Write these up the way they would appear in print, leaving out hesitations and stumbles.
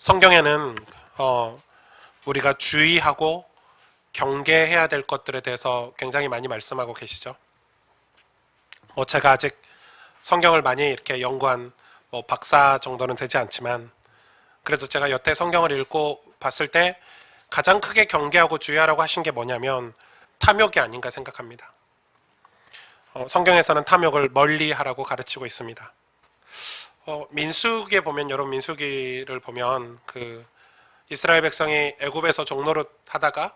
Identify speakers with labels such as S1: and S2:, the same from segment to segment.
S1: 성경에는 우리가 주의하고 경계해야 될 것들에 대해서 굉장히 많이 말씀하고 계시죠. 제가 아직 성경을 많이 이렇게 연구한 박사 정도는 되지 않지만, 그래도 제가 여태 성경을 읽고 봤을 때 가장 크게 경계하고 주의하라고 하신 게 뭐냐면 탐욕이 아닌가 생각합니다. 성경에서는 탐욕을 멀리 하라고 가르치고 있습니다. 민수기에 보면, 여러분 민수기를 보면 이스라엘 백성이 애굽에서 종노릇 하다가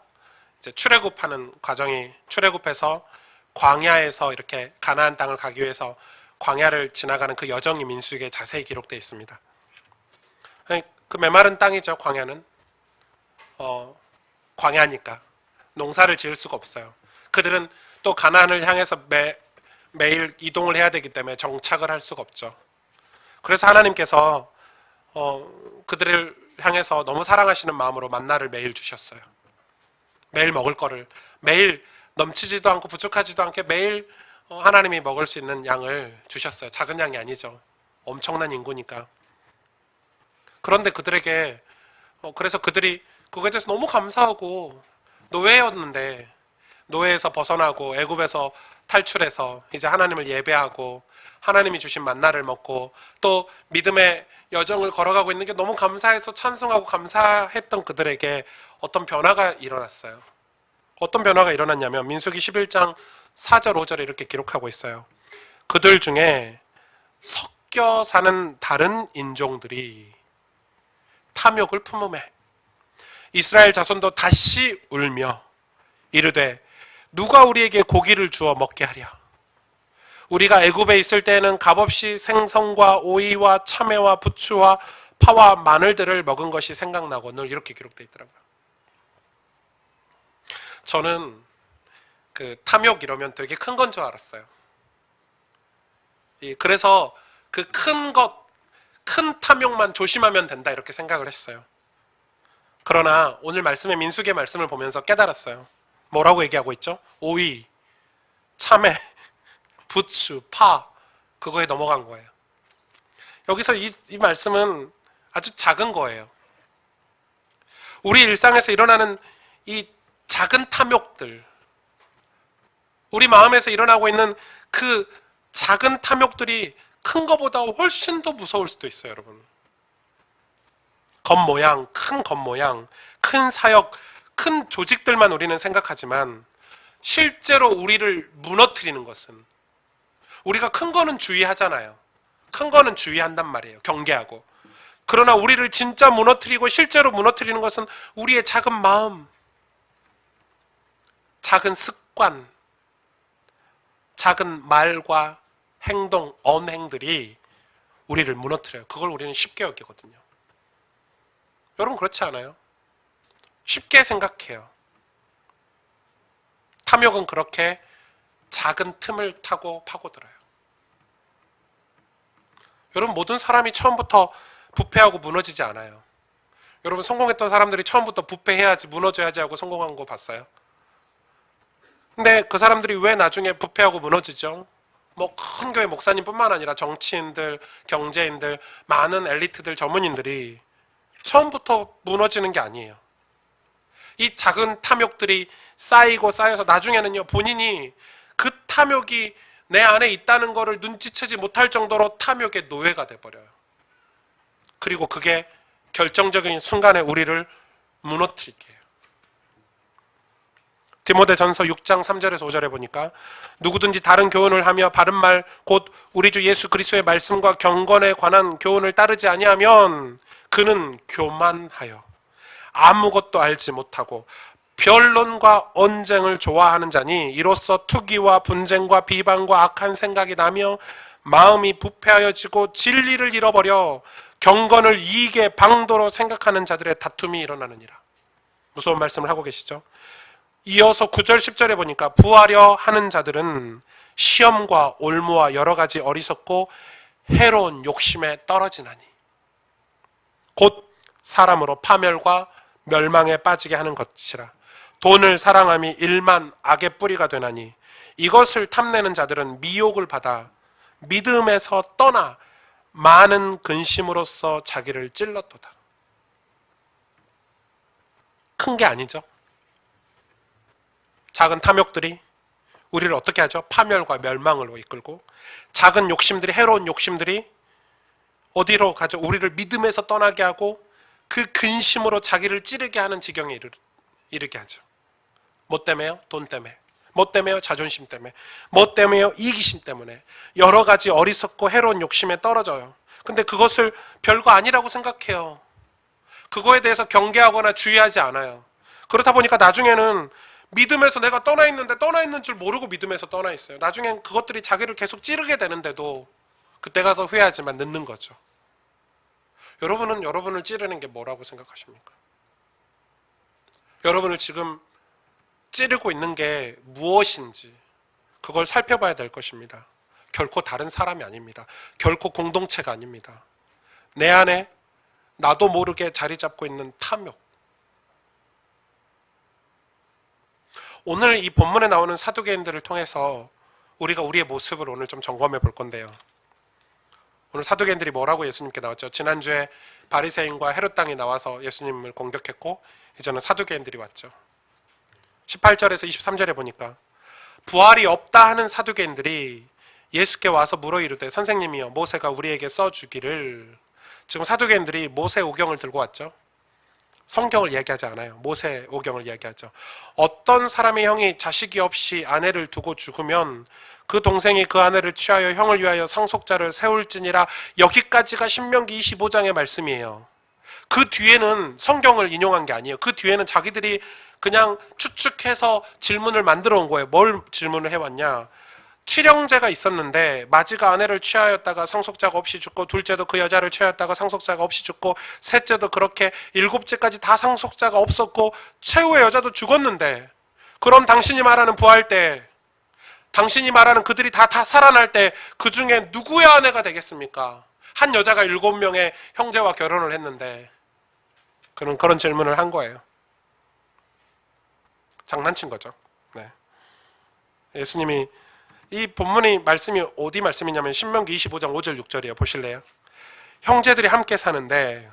S1: 이제 출애굽하는 과정이, 출애굽해서 광야에서 이렇게 가나안 땅을 가기 위해서 광야를 지나가는 그 여정이 민수기에 자세히 기록되어 있습니다. 그 메마른 땅이죠. 광야는 광야니까 농사를 지을 수가 없어요. 그들은 또 가나안을 향해서 매일 이동을 해야 되기 때문에 정착을 할 수가 없죠. 그래서 하나님께서 그들을 향해서 너무 사랑하시는 마음으로 만나를 매일 주셨어요. 매일 먹을 거를, 매일 넘치지도 않고 부족하지도 않게 매일 하나님이 먹을 수 있는 양을 주셨어요. 작은 양이 아니죠. 엄청난 인구니까. 그런데 그들에게 그래서 그들이 그거에 대해서 너무 감사하고, 노예였는데 노예에서 벗어나고 애굽에서 탈출해서 이제 하나님을 예배하고 하나님이 주신 만나를 먹고 또 믿음의 여정을 걸어가고 있는 게 너무 감사해서 찬송하고 감사했던 그들에게 어떤 변화가 일어났어요. 어떤 변화가 일어났냐면 민수기 11장 4절 5절에 이렇게 기록하고 있어요. 그들 중에 섞여 사는 다른 인종들이 탐욕을 품음에 이스라엘 자손도 다시 울며 이르되 누가 우리에게 고기를 주어 먹게 하랴. 우리가 애굽에 있을 때에는 값없이 생선과 오이와 참외와 부추와 파와 마늘들을 먹은 것이 생각나고, 늘 이렇게 기록되어 있더라고요. 저는 탐욕 이러면 되게 큰 건 줄 알았어요. 그래서 그 큰 탐욕만 조심하면 된다 이렇게 생각을 했어요. 그러나 오늘 말씀의 민수기의 말씀을 보면서 깨달았어요. 뭐라고 얘기하고 있죠? 오이, 참외, 부추, 파, 그거에 넘어간 거예요. 여기서 이 말씀은 아주 작은 거예요. 우리 일상에서 일어나는 이 작은 탐욕들, 우리 마음에서 일어나고 있는 그 작은 탐욕들이 큰 거보다 훨씬 더 무서울 수도 있어요, 여러분. 겉모양, 큰 겉모양, 큰 사역, 큰 조직들만 우리는 생각하지만 실제로 우리를 무너뜨리는 것은, 우리가 큰 거는 주의하잖아요. 큰 거는 주의한단 말이에요. 경계하고. 그러나 우리를 진짜 무너뜨리고 실제로 무너뜨리는 것은 우리의 작은 마음, 작은 습관, 작은 말과 행동, 언행들이 우리를 무너뜨려요. 그걸 우리는 쉽게 여기거든요. 여러분 그렇지 않아요? 쉽게 생각해요. 탐욕은 그렇게 작은 틈을 타고 파고들어요. 여러분 모든 사람이 처음부터 부패하고 무너지지 않아요. 여러분 성공했던 사람들이 처음부터 부패해야지 무너져야지 하고 성공한 거 봤어요? 근데 그 사람들이 왜 나중에 부패하고 무너지죠? 큰 교회 목사님뿐만 아니라 정치인들, 경제인들, 많은 엘리트들, 전문인들이 처음부터 무너지는 게 아니에요. 이 작은 탐욕들이 쌓이고 쌓여서 나중에는요, 본인이 그 탐욕이 내 안에 있다는 거를 눈치채지 못할 정도로 탐욕의 노예가 돼버려요. 그리고 그게 결정적인 순간에 우리를 무너뜨리게 해요. 디모데전서 6장 3절에서 5절에 보니까 누구든지 다른 교훈을 하며 바른 말 곧 우리 주 예수 그리스도의 말씀과 경건에 관한 교훈을 따르지 아니하면 그는 교만하여 아무것도 알지 못하고 변론과 언쟁을 좋아하는 자니 이로써 투기와 분쟁과 비방과 악한 생각이 나며 마음이 부패하여지고 진리를 잃어버려 경건을 이익의 방도로 생각하는 자들의 다툼이 일어나느니라. 무서운 말씀을 하고 계시죠. 이어서 9절 10절에 보니까 부하려 하는 자들은 시험과 올무와 여러 가지 어리석고 해로운 욕심에 떨어지나니 곧 사람으로 파멸과 멸망에 빠지게 하는 것이라. 돈을 사랑함이 일만 악의 뿌리가 되나니 이것을 탐내는 자들은 미혹을 받아 믿음에서 떠나 많은 근심으로써 자기를 찔렀도다. 큰 게 아니죠. 작은 탐욕들이 우리를 어떻게 하죠? 파멸과 멸망으로 이끌고, 작은 욕심들이, 해로운 욕심들이 어디로 가죠? 우리를 믿음에서 떠나게 하고 그 근심으로 자기를 찌르게 하는 지경에 이르게 하죠. 뭐 때문에요? 돈 때문에. 뭐 때문에요? 자존심 때문에. 뭐 때문에요? 이기심 때문에. 여러 가지 어리석고 해로운 욕심에 떨어져요. 근데 그것을 별거 아니라고 생각해요. 그거에 대해서 경계하거나 주의하지 않아요. 그렇다 보니까 나중에는 믿음에서 내가 떠나 있는데 떠나 있는 줄 모르고 믿음에서 떠나 있어요. 나중엔 그것들이 자기를 계속 찌르게 되는데도 그때 가서 후회하지만 늦는 거죠. 여러분은 여러분을 찌르는 게 뭐라고 생각하십니까? 여러분을 지금 찌르고 있는 게 무엇인지 그걸 살펴봐야 될 것입니다. 결코 다른 사람이 아닙니다. 결코 공동체가 아닙니다. 내 안에 나도 모르게 자리 잡고 있는 탐욕. 오늘 이 본문에 나오는 사두개인들을 통해서 우리가 우리의 모습을 오늘 좀 점검해 볼 건데요. 오늘 사두개인들이 뭐라고 예수님께 나왔죠? 지난주에 바리새인과 헤롯 당이 나와서 예수님을 공격했고 이제는 사두개인들이 왔죠. 18절에서 23절에 보니까 부활이 없다 하는 사두개인들이 예수께 와서 물어 이르되 선생님이여 모세가 우리에게 써주기를. 지금 사두개인들이 모세 오경을 들고 왔죠. 성경을 이야기하지 않아요. 모세 오경을 이야기하죠. 어떤 사람의 형이 자식이 없이 아내를 두고 죽으면 그 동생이 그 아내를 취하여 형을 위하여 상속자를 세울지니라. 여기까지가 신명기 25장의 말씀이에요. 그 뒤에는 성경을 인용한 게 아니에요. 그 뒤에는 자기들이 그냥 추측해서 질문을 만들어 온 거예요. 뭘 질문을 해왔냐. 칠형제가 있었는데 마지가 아내를 취하였다가 상속자가 없이 죽고, 둘째도 그 여자를 취하였다가 상속자가 없이 죽고, 셋째도 그렇게, 일곱째까지 다 상속자가 없었고 최후의 여자도 죽었는데, 그럼 당신이 말하는 부활 때, 당신이 말하는 그들이 다 살아날 때 그 중에 누구의 아내가 되겠습니까? 한 여자가 7명의 형제와 결혼을 했는데. 그런 질문을 한 거예요. 장난친 거죠. 네. 예수님이 이 본문의 말씀이 어디 말씀이냐면 신명기 25장 5절 6절이에요. 보실래요? 형제들이 함께 사는데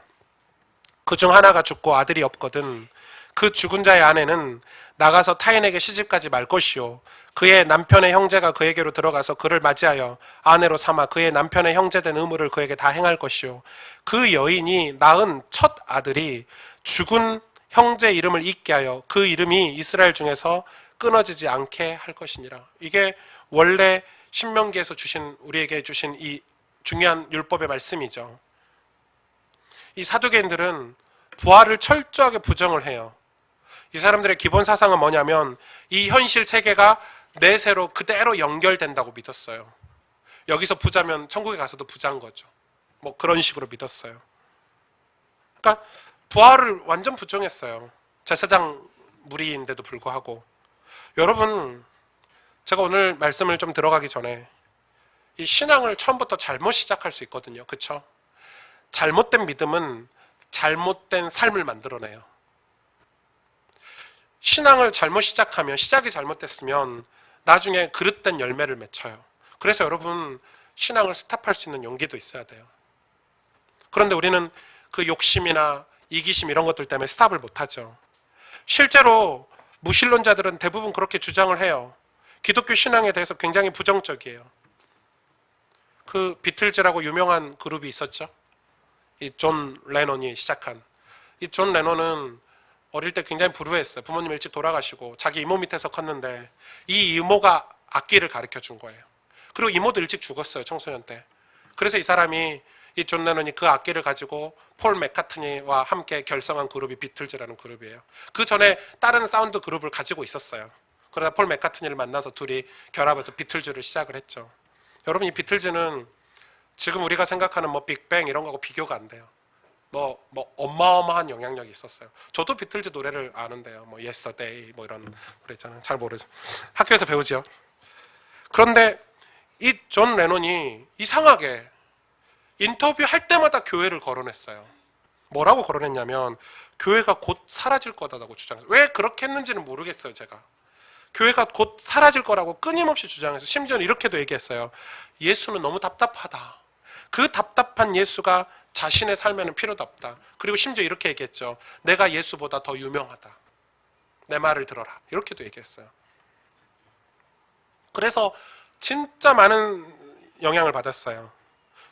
S1: 그중 하나가 죽고 아들이 없거든. 그 죽은 자의 아내는 나가서 타인에게 시집가지 말 것이요, 그의 남편의 형제가 그에게로 들어가서 그를 맞이하여 아내로 삼아 그의 남편의 형제된 의무를 그에게 다 행할 것이요, 그 여인이 낳은 첫 아들이 죽은 형제 이름을 잊게 하여 그 이름이 이스라엘 중에서 끊어지지 않게 할 것이니라. 이게 원래 신명기에서 우리에게 주신 이 중요한 율법의 말씀이죠. 이 사두개인들은 부활을 철저하게 부정을 해요. 이 사람들의 기본 사상은 뭐냐면 이 현실 세계가 내세로 그대로 연결된다고 믿었어요. 여기서 부자면 천국에 가서도 부자인 거죠. 뭐 그런 식으로 믿었어요. 그러니까 부활을 완전 부정했어요. 제사장 무리인데도 불구하고. 여러분, 제가 오늘 말씀을 좀 들어가기 전에 이 신앙을 처음부터 잘못 시작할 수 있거든요. 그렇죠? 잘못된 믿음은 잘못된 삶을 만들어내요. 신앙을 잘못 시작하면, 시작이 잘못됐으면 나중에 그릇된 열매를 맺혀요. 그래서 여러분, 신앙을 스탑할 수 있는 용기도 있어야 돼요. 그런데 우리는 그 욕심이나 이기심 이런 것들 때문에 스탑을 못하죠. 실제로 무신론자들은 대부분 그렇게 주장을 해요. 기독교 신앙에 대해서 굉장히 부정적이에요. 그 비틀즈라고 유명한 그룹이 있었죠. 이 존 레논이 시작한. 이 존 레논은 어릴 때 굉장히 불우했어요. 부모님 일찍 돌아가시고 자기 이모 밑에서 컸는데 이 이모가 악기를 가르쳐 준 거예요. 그리고 이모도 일찍 죽었어요. 청소년 때. 그래서 이 사람이, 이 존 레논이 그 악기를 가지고 폴 맥카트니와 함께 결성한 그룹이 비틀즈라는 그룹이에요. 그 전에 다른 사운드 그룹을 가지고 있었어요. 그러다 폴 맥카트니를 만나서 둘이 결합해서 비틀즈를 시작을 했죠. 여러분, 이 비틀즈는 지금 우리가 생각하는 뭐 빅뱅 이런 거하고 비교가 안 돼요. 뭐 어마어마한 영향력이 있었어요. 저도 비틀즈 노래를 아는데요. 뭐 Yesterday 뭐 이런 노래 있잖아요. 잘 모르죠. 학교에서 배우죠. 그런데 이 존 레논이 이상하게 인터뷰할 때마다 교회를 거론했어요. 뭐라고 거론했냐면 교회가 곧 사라질 거다라고 주장했어요. 왜 그렇게 했는지는 모르겠어요. 제가. 교회가 곧 사라질 거라고 끊임없이 주장해서 심지어는 이렇게도 얘기했어요. 예수는 너무 답답하다. 그 답답한 예수가 자신의 삶에는 필요도 없다. 그리고 심지어 이렇게 얘기했죠. 내가 예수보다 더 유명하다. 내 말을 들어라. 이렇게도 얘기했어요. 그래서 진짜 많은 영향을 받았어요.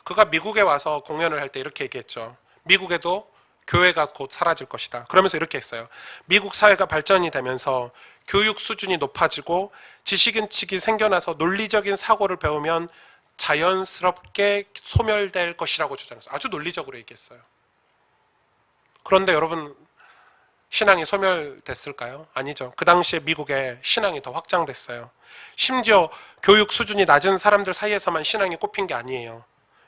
S1: 그가 미국에 와서 공연을 할 때 이렇게 얘기했죠. 미국에도 교회가 곧 사라질 것이다. 그러면서 이렇게 했어요. 미국 사회가 발전이 되면서 교육 수준이 높아지고 지식인식이 생겨나서 논리적인 사고를 배우면 자연스럽게 소멸될 것이라고 주장했어요. 아주 논리적으로 얘기했어요. 그런데 여러분, 신앙이 소멸됐을까요? 아니죠. 그 당시에 미국에 신앙이 더 확장됐어요. 심지어 교육 수준이 낮은 사람들 사이에서만 신앙이 꼽힌 게 아니에요.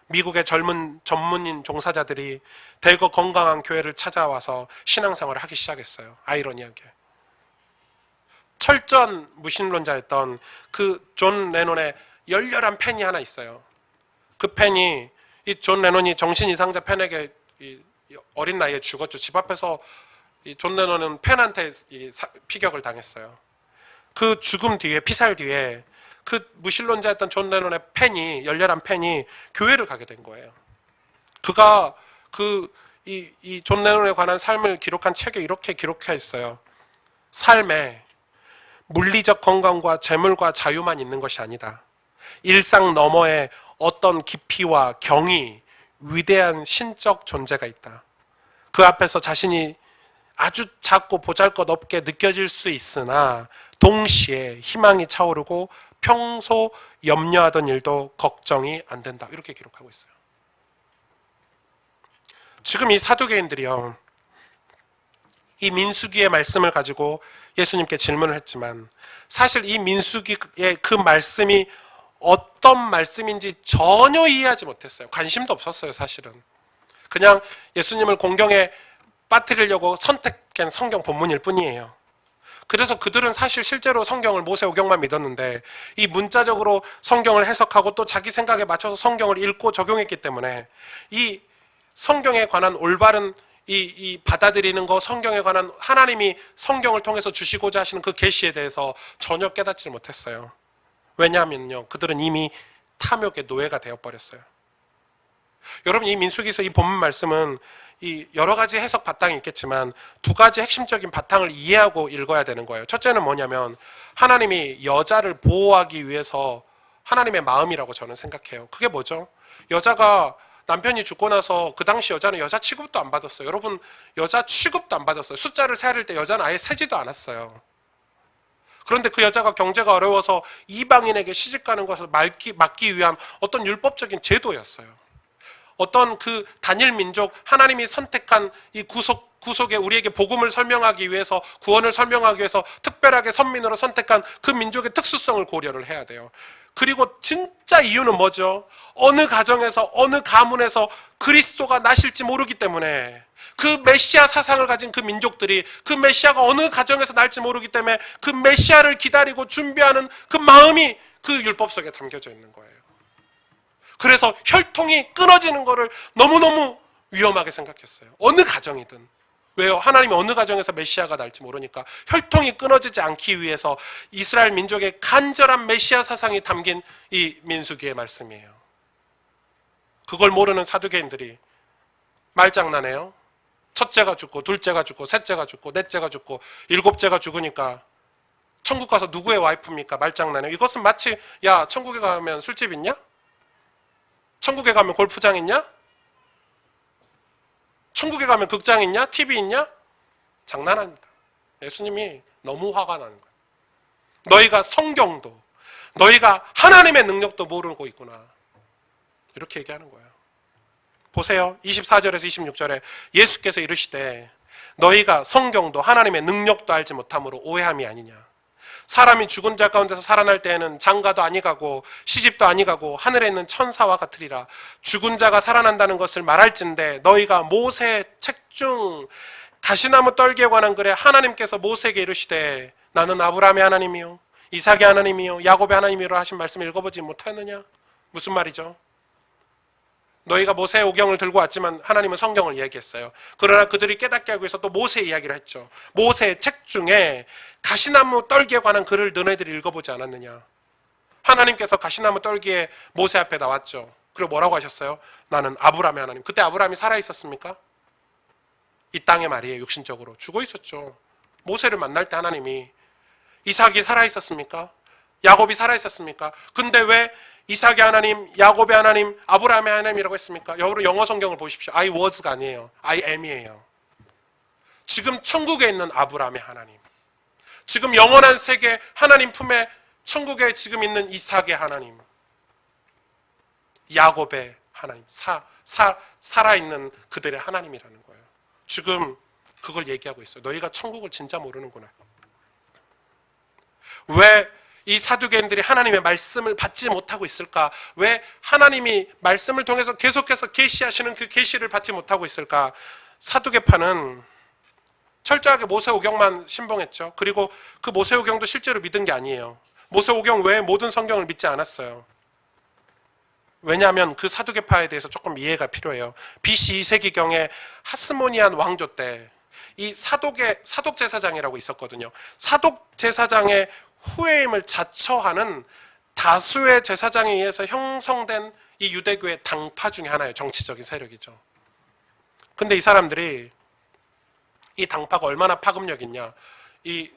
S1: 미국의 젊은 전문인 종사자들이 대거 건강한 교회를 찾아와서 신앙생활을 하기 시작했어요. 아이러니하게. 철저한 무신론자였던 그 존 레논의 열렬한 팬이 하나 있어요. 그 팬이 이 존 레논이 정신 이상자 팬에게 어린 나이에 죽었죠. 집 앞에서 이 존 레논은 팬한테 피격을 당했어요. 그 죽음 뒤에, 피살 뒤에 그 무신론자였던 존 레논의 팬이, 열렬한 팬이 교회를 가게 된 거예요. 그가 이 존 레논에 관한 삶을 기록한 책에 이렇게 기록했어요. 삶에 물리적 건강과 재물과 자유만 있는 것이 아니다. 일상 너머에 어떤 깊이와 경이, 위대한 신적 존재가 있다. 그 앞에서 자신이 아주 작고 보잘것없게 느껴질 수 있으나 동시에 희망이 차오르고 평소 염려하던 일도 걱정이 안 된다. 이렇게 기록하고 있어요. 지금 이 사두개인들이요, 이 민수기의 말씀을 가지고 예수님께 질문을 했지만 사실 이 민수기의 그 말씀이 어떤 말씀인지 전혀 이해하지 못했어요. 관심도 없었어요, 사실은. 그냥 예수님을 공경에 빠뜨리려고 선택한 성경 본문일 뿐이에요. 그래서 그들은 사실 실제로 성경을 모세오경만 믿었는데 이 문자적으로 성경을 해석하고 또 자기 생각에 맞춰서 성경을 읽고 적용했기 때문에 이 성경에 관한 올바른 이 받아들이는 거, 성경에 관한 하나님이 성경을 통해서 주시고자 하시는 그 계시에 대해서 전혀 깨닫지 못했어요. 왜냐하면요, 그들은 이미 탐욕의 노예가 되어버렸어요. 여러분, 이 민수기에서 이 본문 말씀은 이 여러 가지 해석 바탕이 있겠지만 두 가지 핵심적인 바탕을 이해하고 읽어야 되는 거예요. 첫째는 뭐냐면 하나님이 여자를 보호하기 위해서 하나님의 마음이라고 저는 생각해요. 그게 뭐죠? 여자가 남편이 죽고 나서 그 당시 여자는 여자 취급도 안 받았어요. 여러분, 여자 취급도 안 받았어요. 숫자를 세릴 때 여자는 아예 세지도 않았어요. 그런데 그 여자가 경제가 어려워서 이방인에게 시집가는 것을 막기 위한 어떤 율법적인 제도였어요. 어떤 그 단일 민족, 하나님이 선택한 이 구속에 우리에게 복음을 설명하기 위해서, 구원을 설명하기 위해서 특별하게 선민으로 선택한 그 민족의 특수성을 고려를 해야 돼요. 그리고 진짜 이유는 뭐죠? 어느 가정에서, 어느 가문에서 그리스도가 나실지 모르기 때문에, 그 메시아 사상을 가진 그 민족들이 그 메시아가 어느 가정에서 날지 모르기 때문에 그 메시아를 기다리고 준비하는 그 마음이 그 율법 속에 담겨져 있는 거예요. 그래서 혈통이 끊어지는 거를 너무너무 위험하게 생각했어요. 어느 가정이든. 왜요? 하나님이 어느 가정에서 메시아가 날지 모르니까 혈통이 끊어지지 않기 위해서 이스라엘 민족의 간절한 메시아 사상이 담긴 이 민수기의 말씀이에요. 그걸 모르는 사두개인들이 말장난해요. 첫째가 죽고 둘째가 죽고 셋째가 죽고 넷째가 죽고 일곱째가 죽으니까 천국 가서 누구의 와이프입니까? 말장난해요. 이것은 마치 야, 천국에 가면 술집 있냐? 천국에 가면 골프장 있냐? 천국에 가면 극장 있냐? TV 있냐? 장난 아닙니다. 예수님이 너무 화가 나는 거예요. 너희가 성경도, 너희가 하나님의 능력도 모르고 있구나. 이렇게 얘기하는 거예요. 보세요. 24절에서 26절에 예수께서 이르시되 너희가 성경도 하나님의 능력도 알지 못함으로 오해함이 아니냐. 사람이 죽은 자 가운데서 살아날 때에는 장가도 아니가고 시집도 아니가고 하늘에 있는 천사와 같으리라. 죽은 자가 살아난다는 것을 말할진대 너희가 모세 책 중 가시나무 떨기에 관한 글에 하나님께서 모세에게 이르시되 나는 아브라함의 하나님이요 이삭의 하나님이요 야곱의 하나님이로 하신 말씀을 읽어보지 못하느냐? 무슨 말이죠? 너희가 모세의 오경을 들고 왔지만 하나님은 성경을 얘기했어요. 그러나 그들이 깨닫게 하기 위해서 또 모세 이야기를 했죠. 모세의 책 중에 가시나무 떨기에 관한 글을 너네들이 읽어보지 않았느냐? 하나님께서 가시나무 떨기에 모세 앞에 나왔죠. 그리고 뭐라고 하셨어요? 나는 아브라함의 하나님. 그때 아브라함이 살아있었습니까? 이 땅에 말이에요. 육신적으로 죽어 있었죠. 모세를 만날 때 하나님이. 이삭이 살아있었습니까? 야곱이 살아있었습니까? 근데 왜 이삭의 하나님, 야곱의 하나님, 아브라함의 하나님이라고 했습니까? 여러분 영어 성경을 보십시오. I was가 아니에요. I am이에요. 지금 천국에 있는 아브라함의 하나님, 지금 영원한 세계 하나님 품에 천국에 지금 있는 이삭의 하나님, 야곱의 하나님, 살아있는 그들의 하나님이라는 거예요. 지금 그걸 얘기하고 있어요. 너희가 천국을 진짜 모르는구나. 왜 이 사두개인들이 하나님의 말씀을 받지 못하고 있을까? 왜 하나님이 말씀을 통해서 계속해서 계시하시는 그 계시를 받지 못하고 있을까? 사두개파는 철저하게 모세오경만 신봉했죠. 그리고 그 모세오경도 실제로 믿은 게 아니에요. 모세오경 외에 모든 성경을 믿지 않았어요. 왜냐하면 그 사두개파에 대해서 조금 이해가 필요해요. BC 2세기경에 하스모니안 왕조 때 이 사독 제사장이라고 있었거든요. 사독 제사장의 후예임을 자처하는 다수의 제사장에 의해서 형성된 이 유대교의 당파 중에 하나예요. 정치적인 세력이죠. 근데 이 사람들이, 이 당파가 얼마나 파급력 있냐, 이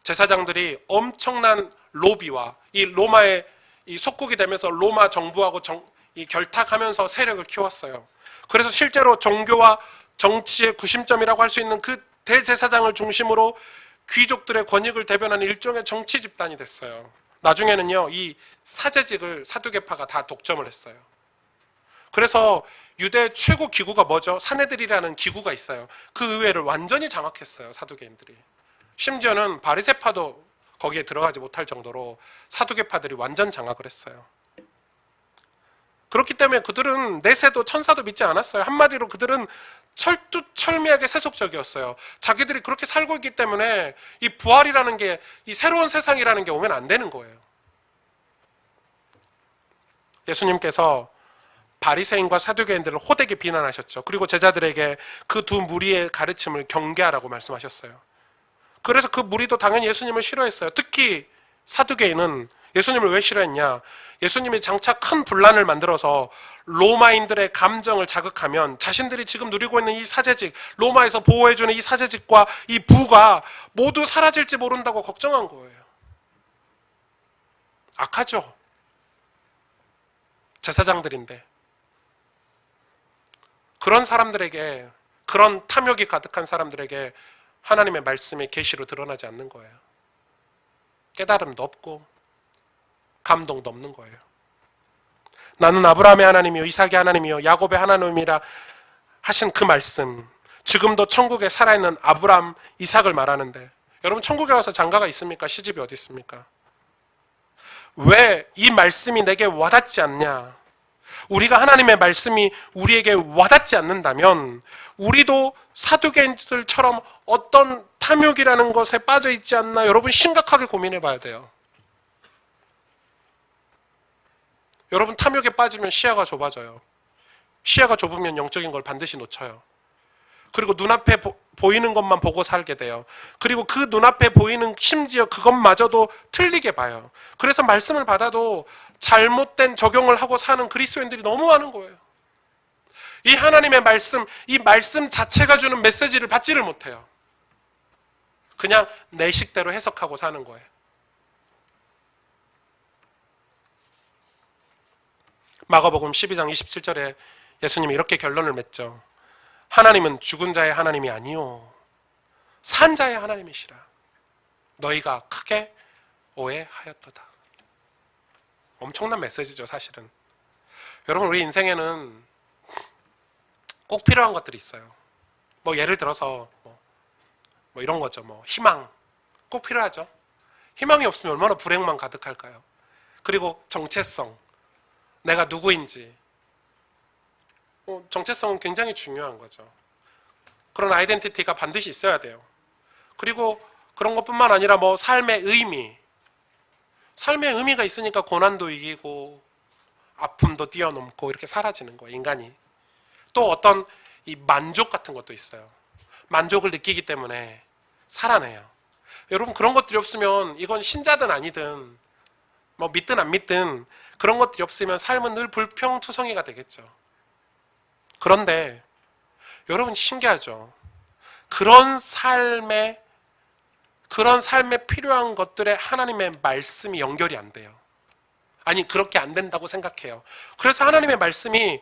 S1: 제사장들이 엄청난 로비와 이 로마의 이 속국이 되면서 로마 정부하고 이 결탁하면서 세력을 키웠어요. 그래서 실제로 종교와 정치의 구심점이라고 할 수 있는 그 대제사장을 중심으로 귀족들의 권익을 대변하는 일종의 정치 집단이 됐어요. 나중에는요, 이 사제직을 사두개파가 다 독점을 했어요. 그래서 유대 최고 기구가 뭐죠? 사내들이라는 기구가 있어요. 그 의회를 완전히 장악했어요, 사두개인들이. 심지어는 바리새파도 거기에 들어가지 못할 정도로 사두개파들이 완전 장악을 했어요. 그렇기 때문에 그들은 내세도 천사도 믿지 않았어요. 한마디로 그들은 철두철미하게 세속적이었어요. 자기들이 그렇게 살고 있기 때문에 이 부활이라는 게, 이 새로운 세상이라는 게 오면 안 되는 거예요. 예수님께서 바리새인과 사두개인들을 호되게 비난하셨죠. 그리고 제자들에게 그 두 무리의 가르침을 경계하라고 말씀하셨어요. 그래서 그 무리도 당연히 예수님을 싫어했어요. 특히 사두개인은 예수님을 왜 싫어했냐? 예수님이 장차 큰 분란을 만들어서 로마인들의 감정을 자극하면 자신들이 지금 누리고 있는 이 사제직, 로마에서 보호해주는 이 사제직과 이 부가 모두 사라질지 모른다고 걱정한 거예요. 악하죠. 제사장들인데. 그런 사람들에게, 그런 탐욕이 가득한 사람들에게 하나님의 말씀의 계시로 드러나지 않는 거예요. 깨달음도 없고 감동도 없는 거예요. 나는 아브라함의 하나님이요 이삭의 하나님이요 야곱의 하나님이라 하신 그 말씀, 지금도 천국에 살아있는 아브라함, 이삭을 말하는데, 여러분 천국에 와서 장가가 있습니까? 시집이 어디 있습니까? 왜 이 말씀이 내게 와닿지 않냐? 우리가 하나님의 말씀이 우리에게 와닿지 않는다면 우리도 사두개인들처럼 어떤 탐욕이라는 것에 빠져 있지 않나, 여러분 심각하게 고민해 봐야 돼요. 여러분 탐욕에 빠지면 시야가 좁아져요. 시야가 좁으면 영적인 걸 반드시 놓쳐요. 그리고 눈앞에 보이는 것만 보고 살게 돼요. 그리고 그 눈앞에 보이는, 심지어 그것마저도 틀리게 봐요. 그래서 말씀을 받아도 잘못된 적용을 하고 사는 그리스도인들이 너무 많은 거예요. 이 하나님의 말씀, 이 말씀 자체가 주는 메시지를 받지를 못해요. 그냥 내 식대로 해석하고 사는 거예요. 마가복음 12장 27절에 예수님이 이렇게 결론을 맺죠. 하나님은 죽은 자의 하나님이 아니요 산 자의 하나님이시라. 너희가 크게 오해하였도다. 엄청난 메시지죠, 사실은. 여러분, 우리 인생에는 꼭 필요한 것들이 있어요. 뭐 예를 들어서 뭐 이런 거죠. 뭐 희망 꼭 필요하죠. 희망이 없으면 얼마나 불행만 가득할까요? 그리고 정체성, 내가 누구인지, 정체성은 굉장히 중요한 거죠. 그런 아이덴티티가 반드시 있어야 돼요. 그리고 그런 것뿐만 아니라 뭐 삶의 의미가 있으니까 고난도 이기고 아픔도 뛰어넘고 이렇게 사라지는 거예요, 인간이. 또 어떤 이 만족 같은 것도 있어요. 만족을 느끼기 때문에 살아내요. 여러분, 그런 것들이 없으면 이건 신자든 아니든 뭐 믿든 안 믿든 그런 것들이 없으면 삶은 늘 불평투성이가 되겠죠. 그런데 여러분 신기하죠? 그런 삶에 필요한 것들에 하나님의 말씀이 연결이 안 돼요. 아니, 그렇게 안 된다고 생각해요. 그래서 하나님의 말씀이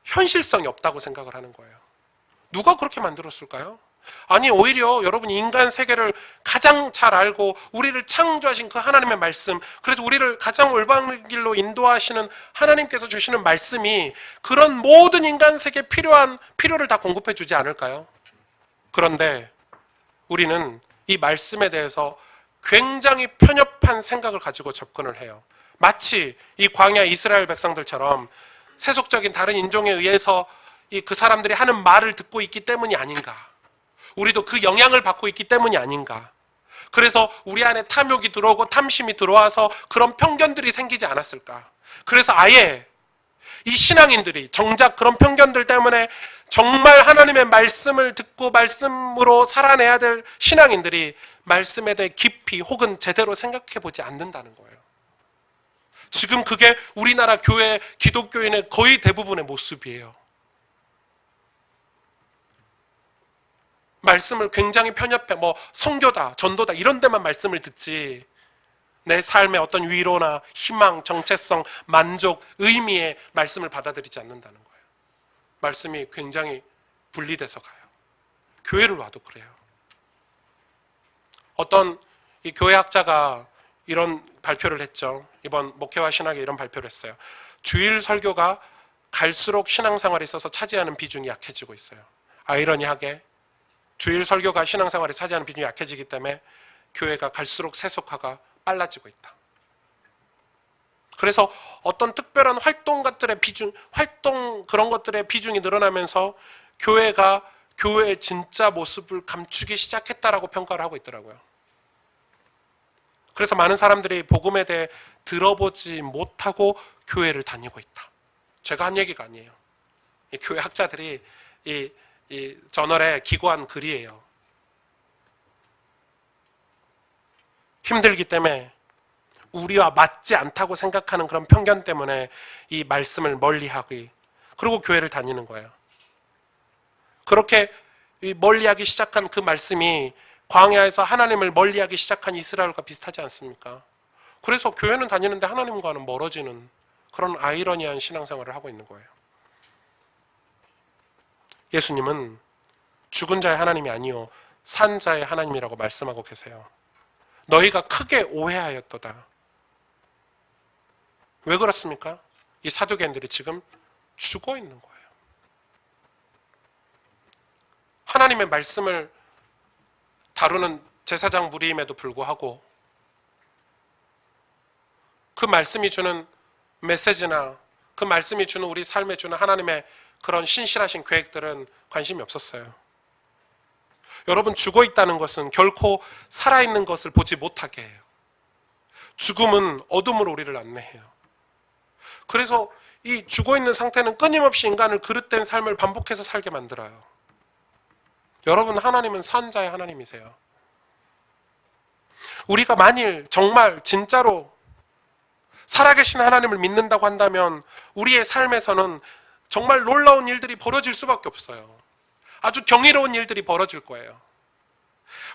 S1: 현실성이 없다고 생각을 하는 거예요. 누가 그렇게 만들었을까요? 아니, 오히려 여러분 인간 세계를 가장 잘 알고 우리를 창조하신 그 하나님의 말씀, 그래서 우리를 가장 올바른 길로 인도하시는 하나님께서 주시는 말씀이 그런 모든 인간 세계에 필요를 다 공급해 주지 않을까요? 그런데 우리는 이 말씀에 대해서 굉장히 편협한 생각을 가지고 접근을 해요. 마치 이 광야 이스라엘 백성들처럼 세속적인 다른 인종에 의해서 그 사람들이 하는 말을 듣고 있기 때문이 아닌가. 우리도 그 영향을 받고 있기 때문이 아닌가. 그래서 우리 안에 탐욕이 들어오고 탐심이 들어와서 그런 편견들이 생기지 않았을까. 그래서 아예 이 신앙인들이 정작 그런 편견들 때문에 정말 하나님의 말씀을 듣고 말씀으로 살아내야 될 신앙인들이 말씀에 대해 깊이 혹은 제대로 생각해 보지 않는다는 거예요. 지금 그게 우리나라 교회, 기독교인의 거의 대부분의 모습이에요. 말씀을 굉장히 편협해, 성교다, 전도다 이런 데만 말씀을 듣지 내 삶의 어떤 위로나 희망, 정체성, 만족, 의미의 말씀을 받아들이지 않는다는 거예요. 말씀이 굉장히 분리돼서 가요. 교회를 와도 그래요. 어떤 이 교회학자가 이런 발표를 했죠. 이번 목회와 신학에 이런 발표를 했어요. 주일 설교가 갈수록 신앙생활에 있어서 차지하는 비중이 약해지고 있어요. 아이러니하게 주일 설교가 신앙생활에 차지하는 비중이 약해지기 때문에 교회가 갈수록 세속화가 빨라지고 있다. 그래서 어떤 특별한 그런 것들의 비중이 늘어나면서 교회가 교회의 진짜 모습을 감추기 시작했다라고 평가를 하고 있더라고요. 그래서 많은 사람들이 복음에 대해 들어보지 못하고 교회를 다니고 있다. 제가 한 얘기가 아니에요. 이 교회 학자들이 이 저널에 기고한 글이에요. 힘들기 때문에 우리와 맞지 않다고 생각하는 그런 편견 때문에 이 말씀을 멀리하기, 그리고 교회를 다니는 거예요. 그렇게 멀리하기 시작한 그 말씀이 광야에서 하나님을 멀리하기 시작한 이스라엘과 비슷하지 않습니까? 그래서 교회는 다니는데 하나님과는 멀어지는 그런 아이러니한 신앙생활을 하고 있는 거예요. 예수님은 죽은 자의 하나님이 아니요 산 자의 하나님이라고 말씀하고 계세요. 너희가 크게 오해하였도다. 왜 그렇습니까? 이 사두개인들이 지금 죽어 있는 거예요. 하나님의 말씀을 다루는 제사장 무리임에도 불구하고 그 말씀이 주는 메시지나 그 말씀이 주는 우리 삶에 주는 하나님의 그런 신실하신 계획들은 관심이 없었어요. 여러분, 죽어 있다는 것은 결코 살아있는 것을 보지 못하게 해요. 죽음은 어둠으로 우리를 안내해요. 그래서 이 죽어 있는 상태는 끊임없이 인간을 그릇된 삶을 반복해서 살게 만들어요. 여러분, 하나님은 산자의 하나님이세요. 우리가 만일 정말 진짜로 살아계신 하나님을 믿는다고 한다면 우리의 삶에서는 정말 놀라운 일들이 벌어질 수밖에 없어요. 아주 경이로운 일들이 벌어질 거예요.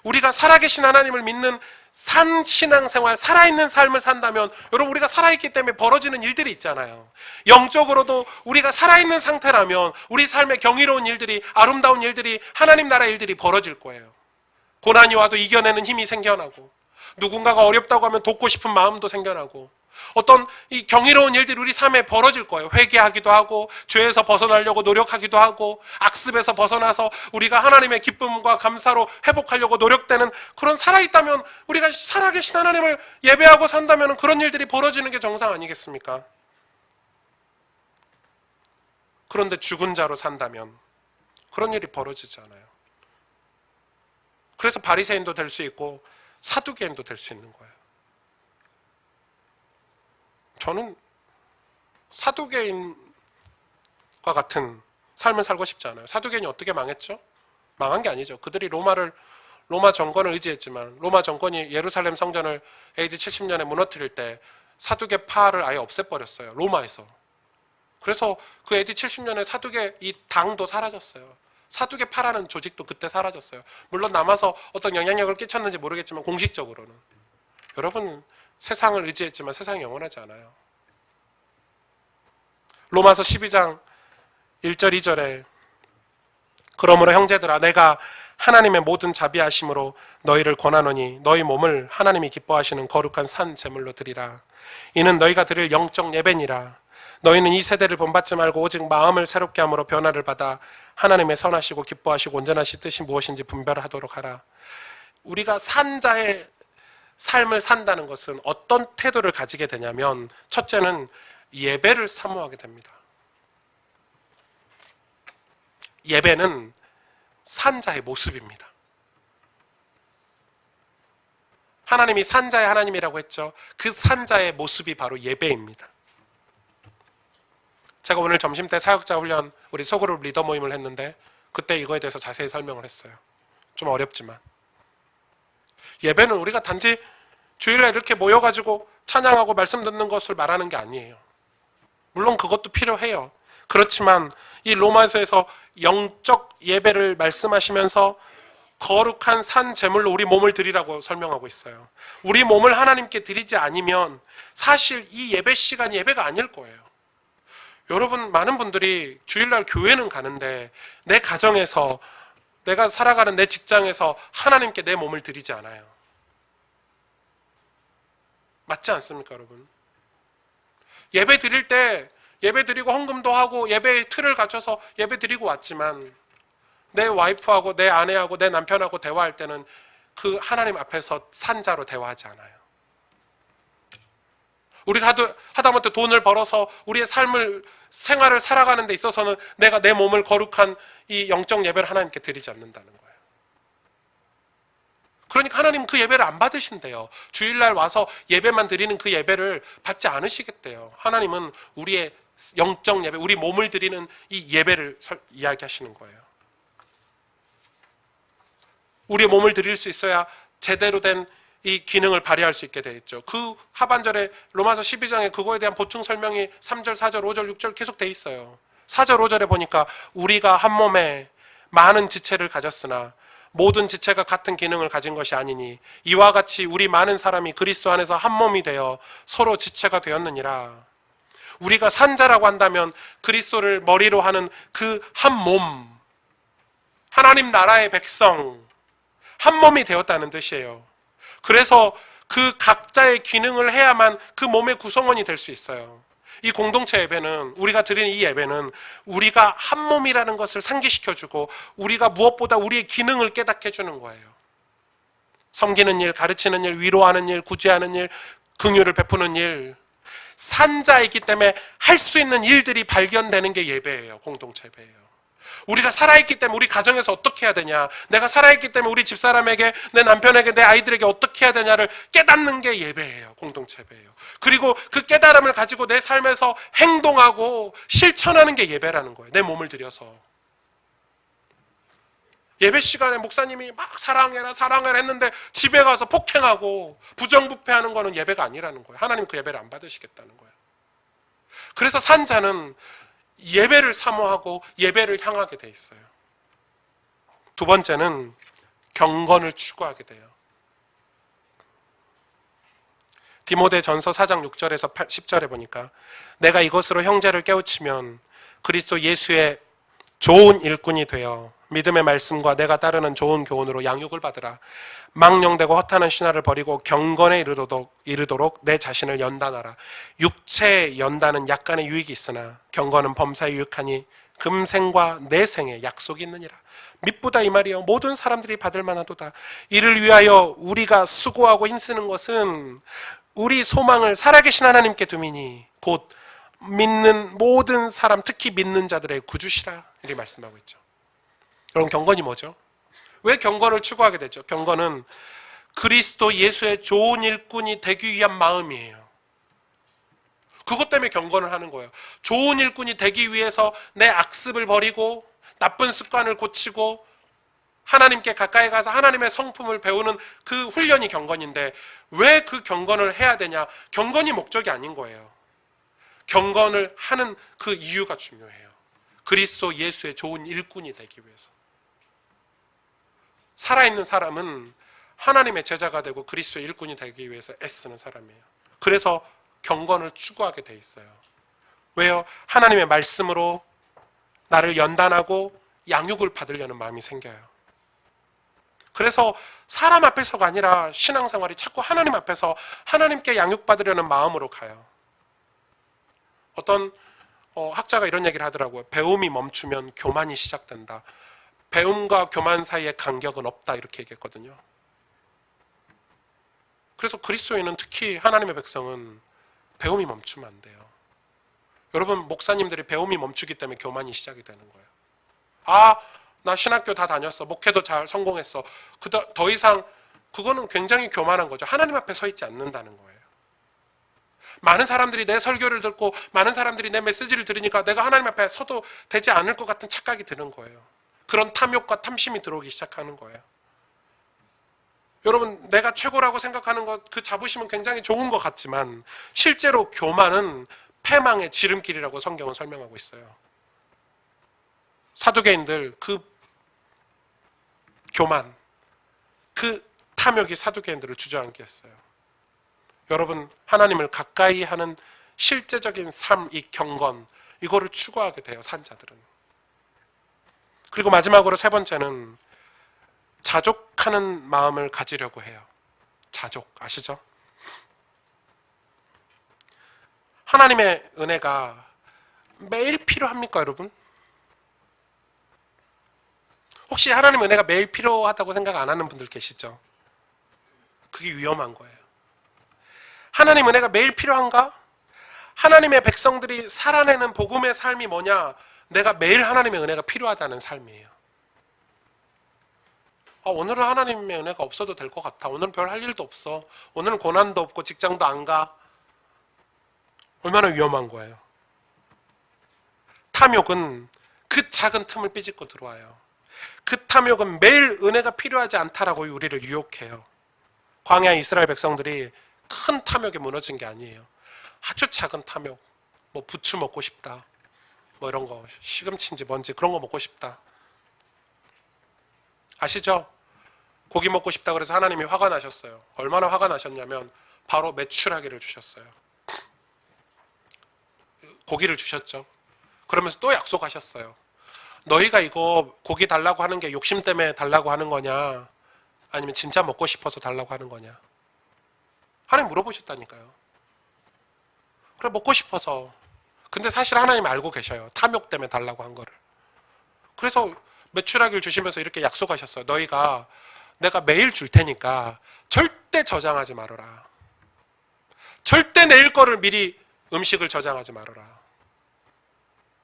S1: 우리가 살아계신 하나님을 믿는 산 신앙생활, 살아있는 삶을 산다면 여러분, 우리가 살아있기 때문에 벌어지는 일들이 있잖아요. 영적으로도 우리가 살아있는 상태라면 우리 삶에 경이로운 일들이, 아름다운 일들이, 하나님 나라의 일들이 벌어질 거예요. 고난이 와도 이겨내는 힘이 생겨나고, 누군가가 어렵다고 하면 돕고 싶은 마음도 생겨나고, 어떤 이 경이로운 일들이 우리 삶에 벌어질 거예요. 회개하기도 하고, 죄에서 벗어나려고 노력하기도 하고, 악습에서 벗어나서 우리가 하나님의 기쁨과 감사로 회복하려고 노력되는, 그런 살아있다면, 우리가 살아계신 하나님을 예배하고 산다면 그런 일들이 벌어지는 게 정상 아니겠습니까? 그런데 죽은 자로 산다면 그런 일이 벌어지지 않아요. 그래서 바리새인도 될 수 있고 사두개인도 될 수 있는 거예요. 저는 사두개인과 같은 삶을 살고 싶지 않아요. 사두개인이 어떻게 망했죠? 망한 게 아니죠. 그들이 로마 정권을 의지했지만 로마 정권이 예루살렘 성전을 AD 70년에 무너뜨릴 때 사두개파를 아예 없애버렸어요. 로마에서. 그래서 그 AD 70년에 사두개 이 당도 사라졌어요. 사두개파라는 조직도 그때 사라졌어요. 물론 남아서 어떤 영향력을 끼쳤는지 모르겠지만 공식적으로는. 여러분, 세상을 의지했지만 세상이 영원하지 않아요. 로마서 12장 1절 2절에 그러므로 형제들아 내가 하나님의 모든 자비하심으로 너희를 권하노니 너희 몸을 하나님이 기뻐하시는 거룩한 산 제물로 드리라. 이는 너희가 드릴 영적 예배니라. 너희는 이 세대를 본받지 말고 오직 마음을 새롭게 함으로 변화를 받아 하나님의 선하시고 기뻐하시고 온전하신 뜻이 무엇인지 분별하도록 하라. 우리가 산자의 삶을 산다는 것은 어떤 태도를 가지게 되냐면 첫째는 예배를 사모하게 됩니다. 예배는 산자의 모습입니다. 하나님이 산자의 하나님이라고 했죠. 그 산자의 모습이 바로 예배입니다. 제가 오늘 점심 때 사역자 훈련 우리 소그룹 리더 모임을 했는데 그때 이거에 대해서 자세히 설명을 했어요. 좀 어렵지만 예배는 우리가 단지 주일날 이렇게 모여가지고 찬양하고 말씀 듣는 것을 말하는 게 아니에요. 물론 그것도 필요해요. 그렇지만 이 로마서에서 영적 예배를 말씀하시면서 거룩한 산 제물로 우리 몸을 드리라고 설명하고 있어요. 우리 몸을 하나님께 드리지 않으면 사실 이 예배 시간이 예배가 아닐 거예요. 여러분, 많은 분들이 주일날 교회는 가는데 내 가정에서 내가 살아가는 내 직장에서 하나님께 내 몸을 드리지 않아요. 맞지 않습니까, 여러분? 예배 드릴 때 예배 드리고 헌금도 하고 예배의 틀을 갖춰서 예배 드리고 왔지만 내 와이프하고 내 아내하고 내 남편하고 대화할 때는 그 하나님 앞에서 산자로 대화하지 않아요. 우리가 하다못해 돈을 벌어서 우리의 생활을 살아가는 데 있어서는 내가 내 몸을 거룩한 이 영적 예배를 하나님께 드리지 않는다는 거예요. 그러니까 하나님 그 예배를 안 받으신대요. 주일날 와서 예배만 드리는 그 예배를 받지 않으시겠대요. 하나님은 우리의 영적 예배, 우리 몸을 드리는 이 예배를 이야기하시는 거예요. 우리의 몸을 드릴 수 있어야 제대로 된 이 기능을 발휘할 수 있게 되어 있죠. 그 하반절에 로마서 12장에 그거에 대한 보충 설명이 3절, 4절, 5절, 6절 계속 돼 있어요. 4절, 5절에 보니까 우리가 한 몸에 많은 지체를 가졌으나 모든 지체가 같은 기능을 가진 것이 아니니 이와 같이 우리 많은 사람이 그리스도 안에서 한 몸이 되어 서로 지체가 되었느니라. 우리가 산자라고 한다면 그리스도를 머리로 하는 그 한 몸, 하나님 나라의 백성, 한 몸이 되었다는 뜻이에요. 그래서 그 각자의 기능을 해야만 그 몸의 구성원이 될 수 있어요. 이 공동체 예배는, 우리가 드리는 이 예배는 우리가 한 몸이라는 것을 상기시켜주고 우리가 무엇보다 우리의 기능을 깨닫게 해주는 거예요. 섬기는 일, 가르치는 일, 위로하는 일, 구제하는 일, 긍휼을 베푸는 일, 산자이기 때문에 할 수 있는 일들이 발견되는 게 예배예요. 공동체 예배예요. 우리가 살아있기 때문에 우리 가정에서 어떻게 해야 되냐, 내가 살아있기 때문에 우리 집사람에게, 내 남편에게, 내 아이들에게 어떻게 해야 되냐를 깨닫는 게 예배예요. 공동체 예배예요. 그리고 그 깨달음을 가지고 내 삶에서 행동하고 실천하는 게 예배라는 거예요. 내 몸을 들여서. 예배 시간에 목사님이 막 사랑해라 사랑해라 했는데 집에 가서 폭행하고 부정부패하는 거는 예배가 아니라는 거예요. 하나님 그 예배를 안 받으시겠다는 거예요. 그래서 산자는 예배를 사모하고 예배를 향하게 돼 있어요. 두 번째는 경건을 추구하게 돼요. 디모데전서 4장 6절에서 10절에 보니까 내가 이것으로 형제를 깨우치면 그리스도 예수의 좋은 일꾼이 되어 믿음의 말씀과 내가 따르는 좋은 교훈으로 양육을 받으라. 망령되고 허탄한 신화를 버리고 경건에 이르도록 내 자신을 연단하라. 육체의 연단은 약간의 유익이 있으나 경건은 범사에 유익하니 금생과 내생에 약속이 있느니라. 미쁘다 이 말이요 모든 사람들이 받을 만하도다. 이를 위하여 우리가 수고하고 힘쓰는 것은 우리 소망을 살아계신 하나님께 두미니 곧 믿는 모든 사람, 특히 믿는 자들의 구주시라 이렇게 말씀하고 있죠. 여러분, 경건이 뭐죠? 왜 경건을 추구하게 되죠? 경건은 그리스도 예수의 좋은 일꾼이 되기 위한 마음이에요. 그것 때문에 경건을 하는 거예요. 좋은 일꾼이 되기 위해서 내 악습을 버리고 나쁜 습관을 고치고 하나님께 가까이 가서 하나님의 성품을 배우는 그 훈련이 경건인데 왜 그 경건을 해야 되냐? 경건이 목적이 아닌 거예요. 경건을 하는 그 이유가 중요해요. 그리스도 예수의 좋은 일꾼이 되기 위해서. 살아있는 사람은 하나님의 제자가 되고 그리스도의 일꾼이 되기 위해서 애쓰는 사람이에요. 그래서 경건을 추구하게 돼 있어요. 왜요? 하나님의 말씀으로 나를 연단하고 양육을 받으려는 마음이 생겨요. 그래서 사람 앞에서가 아니라 신앙생활이 자꾸 하나님 앞에서 하나님께 양육받으려는 마음으로 가요. 어떤 학자가 이런 얘기를 하더라고요. 배움이 멈추면 교만이 시작된다. 배움과 교만 사이에 간격은 없다, 이렇게 얘기했거든요. 그래서 그리스도인은, 특히 하나님의 백성은 배움이 멈추면 안 돼요. 여러분, 목사님들이 배움이 멈추기 때문에 교만이 시작이 되는 거예요. 아, 나 신학교 다 다녔어. 목회도 잘 성공했어. 더 이상, 그거는 굉장히 교만한 거죠. 하나님 앞에 서 있지 않는다는 거예요. 많은 사람들이 내 설교를 듣고 많은 사람들이 내 메시지를 들으니까 내가 하나님 앞에 서도 되지 않을 것 같은 착각이 드는 거예요. 그런 탐욕과 탐심이 들어오기 시작하는 거예요. 여러분, 내가 최고라고 생각하는 것, 그 자부심은 굉장히 좋은 것 같지만 실제로 교만은 패망의 지름길이라고 성경은 설명하고 있어요. 사두개인들, 그 교만, 그 탐욕이 사두개인들을 주저앉게 했어요. 여러분, 하나님을 가까이 하는 실제적인 삶, 이 경건, 이거를 추구하게 돼요, 산자들은. 그리고 마지막으로 세 번째는 자족하는 마음을 가지려고 해요. 자족, 아시죠? 하나님의 은혜가 매일 필요합니까, 여러분? 혹시 하나님 은혜가 매일 필요하다고 생각 안 하는 분들 계시죠? 그게 위험한 거예요. 하나님 은혜가 매일 필요한가? 하나님의 백성들이 살아내는 복음의 삶이 뭐냐? 내가 매일 하나님의 은혜가 필요하다는 삶이에요. 오늘은 하나님의 은혜가 없어도 될 것 같아. 오늘은 별 할 일도 없어. 오늘은 고난도 없고 직장도 안 가. 얼마나 위험한 거예요. 탐욕은 그 작은 틈을 삐집고 들어와요. 그 탐욕은 매일 은혜가 필요하지 않다라고 우리를 유혹해요. 광야 이스라엘 백성들이 큰 탐욕에 무너진 게 아니에요. 아주 작은 탐욕, 뭐 부추 먹고 싶다, 뭐 이런 거, 시금치인지 뭔지 그런 거 먹고 싶다. 아시죠? 고기 먹고 싶다 그래서 하나님이 화가 나셨어요. 얼마나 화가 나셨냐면 바로 메추라기를 주셨어요. 고기를 주셨죠. 그러면서 또 약속하셨어요. 너희가 이거 고기 달라고 하는 게 욕심 때문에 달라고 하는 거냐, 아니면 진짜 먹고 싶어서 달라고 하는 거냐. 하나님 물어보셨다니까요. 그래, 먹고 싶어서. 근데 사실 하나님 알고 계셔요. 탐욕 때문에 달라고 한 거를. 그래서 메추라기를 주시면서 이렇게 약속하셨어요. 너희가 내가 매일 줄 테니까 절대 저장하지 말아라. 절대 내일 거를 미리 음식을 저장하지 말아라.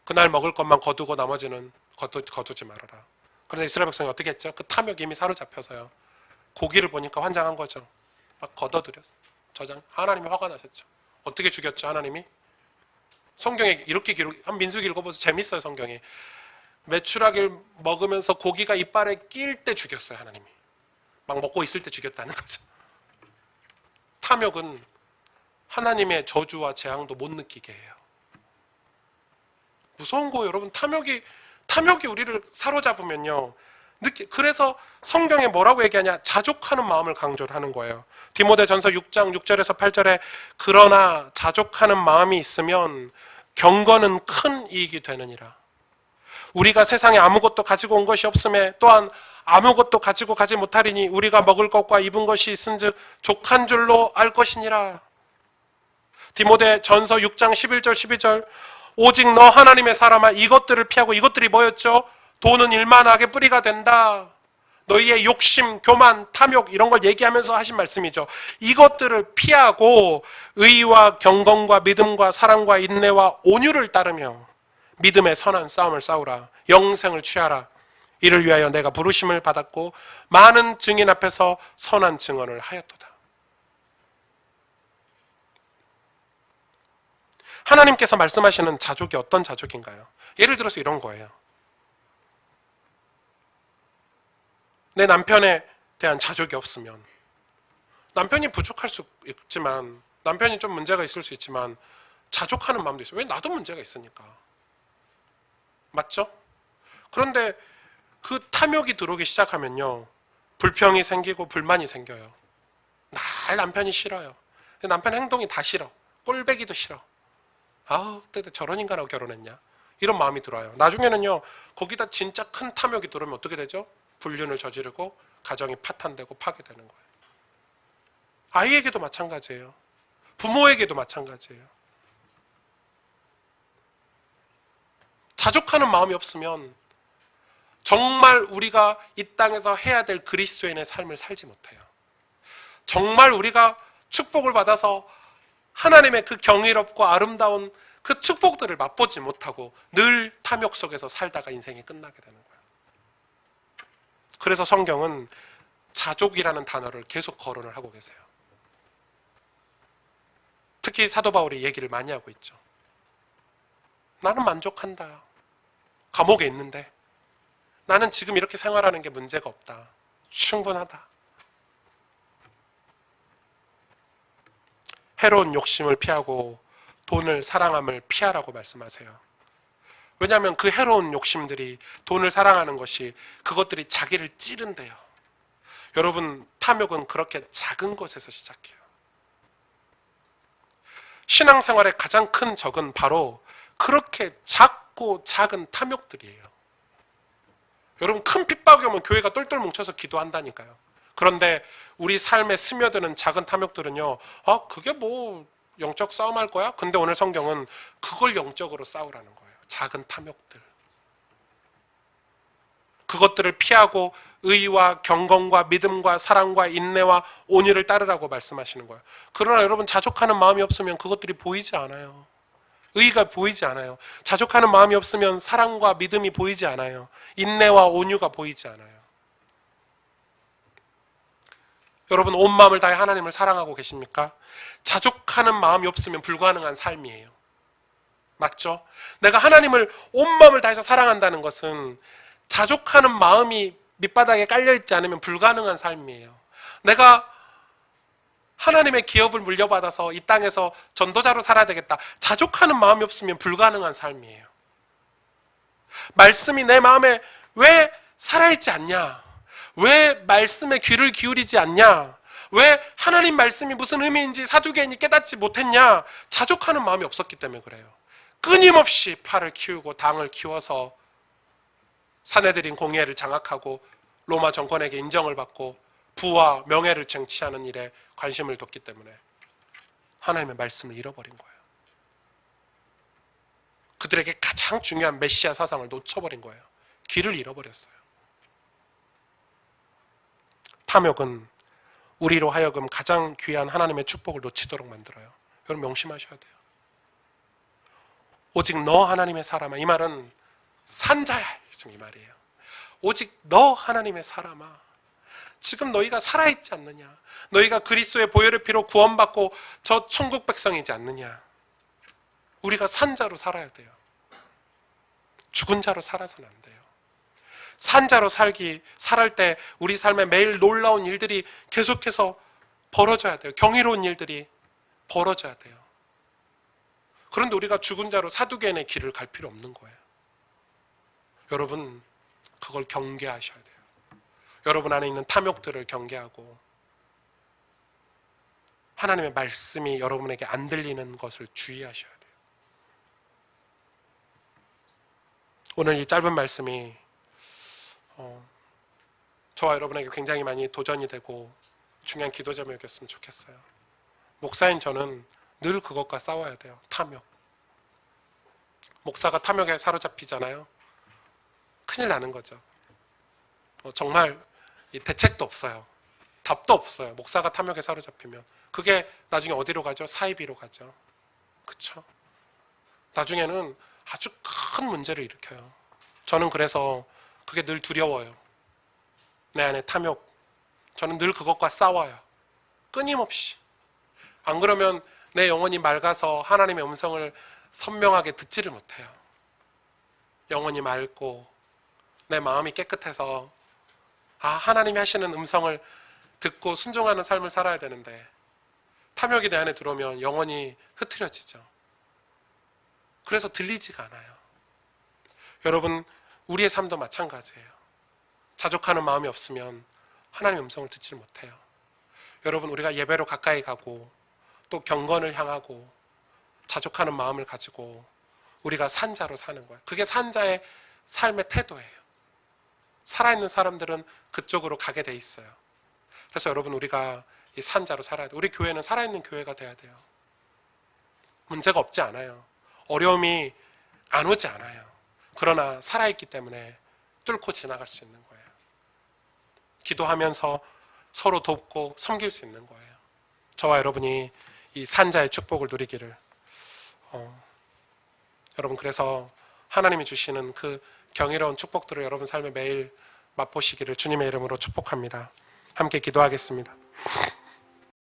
S1: 그날 먹을 것만 거두고 나머지는 거두지 말아라. 그런데 이스라엘 백성이 어떻게 했죠? 그 탐욕이 이미 사로잡혀서요. 고기를 보니까 환장한 거죠. 막 걷어들였어요. 저장. 하나님이 화가 나셨죠. 어떻게 죽였죠, 하나님이? 성경에 이렇게 한 민수기 읽어보세요. 재밌어요, 성경이. 메추라기를 먹으면서 고기가 이빨에 낄 때 죽였어요, 하나님이. 막 먹고 있을 때 죽였다는 거죠. 탐욕은 하나님의 저주와 재앙도 못 느끼게 해요. 무서운 거예요, 여러분. 탐욕이 우리를 사로잡으면요. 그래서 성경에 뭐라고 얘기하냐? 자족하는 마음을 강조를 하는 거예요. 디모데전서 6장 6절에서 8절에 그러나 자족하는 마음이 있으면 경건은 큰 이익이 되느니라. 우리가 세상에 아무것도 가지고 온 것이 없음에 또한 아무것도 가지고 가지 못하리니 우리가 먹을 것과 입은 것이 있은즉 족한 줄로 알 것이니라. 디모데전서 6장 11절 12절 오직 너 하나님의 사람아 이것들을 피하고, 이것들이 뭐였죠? 돈은 일만하게 뿌리가 된다. 너희의 욕심, 교만, 탐욕 이런 걸 얘기하면서 하신 말씀이죠. 이것들을 피하고 의와 경건과 믿음과 사랑과 인내와 온유를 따르며 믿음의 선한 싸움을 싸우라. 영생을 취하라. 이를 위하여 내가 부르심을 받았고 많은 증인 앞에서 선한 증언을 하였도다. 하나님께서 말씀하시는 자족이 어떤 자족인가요? 예를 들어서 이런 거예요. 내 남편에 대한 자족이 없으면, 남편이 부족할 수 있지만, 남편이 좀 문제가 있을 수 있지만 자족하는 마음도 있어요. 왜? 나도 문제가 있으니까. 맞죠? 그런데 그 탐욕이 들어오기 시작하면요, 불평이 생기고 불만이 생겨요. 날 남편이 싫어요. 남편 행동이 다 싫어. 꼴배기도 싫어. 아우, 저런 인간하고 결혼했냐, 이런 마음이 들어요. 나중에는요, 거기다 진짜 큰 탐욕이 들어오면 어떻게 되죠? 불륜을 저지르고 가정이 파탄되고 파괴되는 거예요. 아이에게도 마찬가지예요. 부모에게도 마찬가지예요. 자족하는 마음이 없으면 정말 우리가 이 땅에서 해야 될 그리스도인의 삶을 살지 못해요. 정말 우리가 축복을 받아서 하나님의 그 경이롭고 아름다운 그 축복들을 맛보지 못하고 늘 탐욕 속에서 살다가 인생이 끝나게 되는 거예요. 그래서 성경은 자족이라는 단어를 계속 거론을 하고 계세요. 특히 사도 바울이 얘기를 많이 하고 있죠. 나는 만족한다. 감옥에 있는데 나는 지금 이렇게 생활하는 게 문제가 없다. 충분하다. 해로운 욕심을 피하고 돈을 사랑함을 피하라고 말씀하세요. 왜냐하면 그 해로운 욕심들이, 돈을 사랑하는 것이, 그것들이 자기를 찌른대요. 여러분, 탐욕은 그렇게 작은 것에서 시작해요. 신앙생활의 가장 큰 적은 바로 그렇게 작고 작은 탐욕들이에요. 여러분, 큰 핍박이 오면 교회가 똘똘 뭉쳐서 기도한다니까요. 그런데 우리 삶에 스며드는 작은 탐욕들은요, 그게 뭐 영적 싸움할 거야? 근데 오늘 성경은 그걸 영적으로 싸우라는 거예요. 작은 탐욕들. 그것들을 피하고 의와 경건과 믿음과 사랑과 인내와 온유를 따르라고 말씀하시는 거예요. 그러나 여러분, 자족하는 마음이 없으면 그것들이 보이지 않아요. 의가 보이지 않아요. 자족하는 마음이 없으면 사랑과 믿음이 보이지 않아요. 인내와 온유가 보이지 않아요. 여러분, 온 마음을 다해 하나님을 사랑하고 계십니까? 자족하는 마음이 없으면 불가능한 삶이에요. 맞죠? 내가 하나님을 온 마음을 다해서 사랑한다는 것은 자족하는 마음이 밑바닥에 깔려있지 않으면 불가능한 삶이에요. 내가 하나님의 기업을 물려받아서 이 땅에서 전도자로 살아야 되겠다. 자족하는 마음이 없으면 불가능한 삶이에요. 말씀이 내 마음에 왜 살아있지 않냐? 왜 말씀에 귀를 기울이지 않냐? 왜 하나님 말씀이 무슨 의미인지 사두개인이 깨닫지 못했냐? 자족하는 마음이 없었기 때문에 그래요. 끊임없이 팔을 키우고 당을 키워서 사내들인 공예를 장악하고 로마 정권에게 인정을 받고 부와 명예를 쟁취하는 일에 관심을 뒀기 때문에 하나님의 말씀을 잃어버린 거예요. 그들에게 가장 중요한 메시아 사상을 놓쳐버린 거예요. 길을 잃어버렸어요. 탐욕은 우리로 하여금 가장 귀한 하나님의 축복을 놓치도록 만들어요. 여러분, 명심하셔야 돼요. 오직 너 하나님의 사람아. 이 말은 산자야, 지금 이 말이에요. 오직 너 하나님의 사람아. 지금 너희가 살아있지 않느냐? 너희가 그리스도의 보혈의 피로 구원받고 저 천국 백성이지 않느냐? 우리가 산자로 살아야 돼요. 죽은 자로 살아서는 안 돼요. 산자로 살 때 우리 삶에 매일 놀라운 일들이 계속해서 벌어져야 돼요. 경이로운 일들이 벌어져야 돼요. 그런데 우리가 죽은 자로 사두개인의 길을 갈 필요 없는 거예요. 여러분, 그걸 경계하셔야 돼요. 여러분 안에 있는 탐욕들을 경계하고 하나님의 말씀이 여러분에게 안 들리는 것을 주의하셔야 돼요. 오늘 이 짧은 말씀이 저와 여러분에게 굉장히 많이 도전이 되고 중요한 기도 제목이었으면 좋겠어요. 목사인 저는 늘 그것과 싸워야 돼요. 탐욕. 목사가 탐욕에 사로잡히잖아요. 큰일 나는 거죠. 정말 대책도 없어요. 답도 없어요. 목사가 탐욕에 사로잡히면 그게 나중에 어디로 가죠? 사이비로 가죠. 그렇죠? 나중에는 아주 큰 문제를 일으켜요. 저는 그래서 그게 늘 두려워요. 내 안에 탐욕. 저는 늘 그것과 싸워요. 끊임없이. 안 그러면 내 영혼이 맑아서 하나님의 음성을 선명하게 듣지를 못해요. 영혼이 맑고 내 마음이 깨끗해서 하나님이 하시는 음성을 듣고 순종하는 삶을 살아야 되는데 탐욕이 내 안에 들어오면 영혼이 흐트러지죠. 그래서 들리지가 않아요. 여러분, 우리의 삶도 마찬가지예요. 자족하는 마음이 없으면 하나님의 음성을 듣지 못해요. 여러분, 우리가 예배로 가까이 가고 또 경건을 향하고 자족하는 마음을 가지고 우리가 산자로 사는 거예요. 그게 산자의 삶의 태도예요. 살아있는 사람들은 그쪽으로 가게 돼 있어요. 그래서 여러분, 우리가 이 산자로 살아야 돼요. 우리 교회는 살아있는 교회가 돼야 돼요. 문제가 없지 않아요. 어려움이 안 오지 않아요. 그러나 살아있기 때문에 뚫고 지나갈 수 있는 거예요. 기도하면서 서로 돕고 섬길 수 있는 거예요. 저와 여러분이 이 산자의 축복을 누리기를 여러분, 그래서 하나님이 주시는 그 경이로운 축복들을 여러분 삶에 매일 맛보시기를 주님의 이름으로 축복합니다. 함께 기도하겠습니다.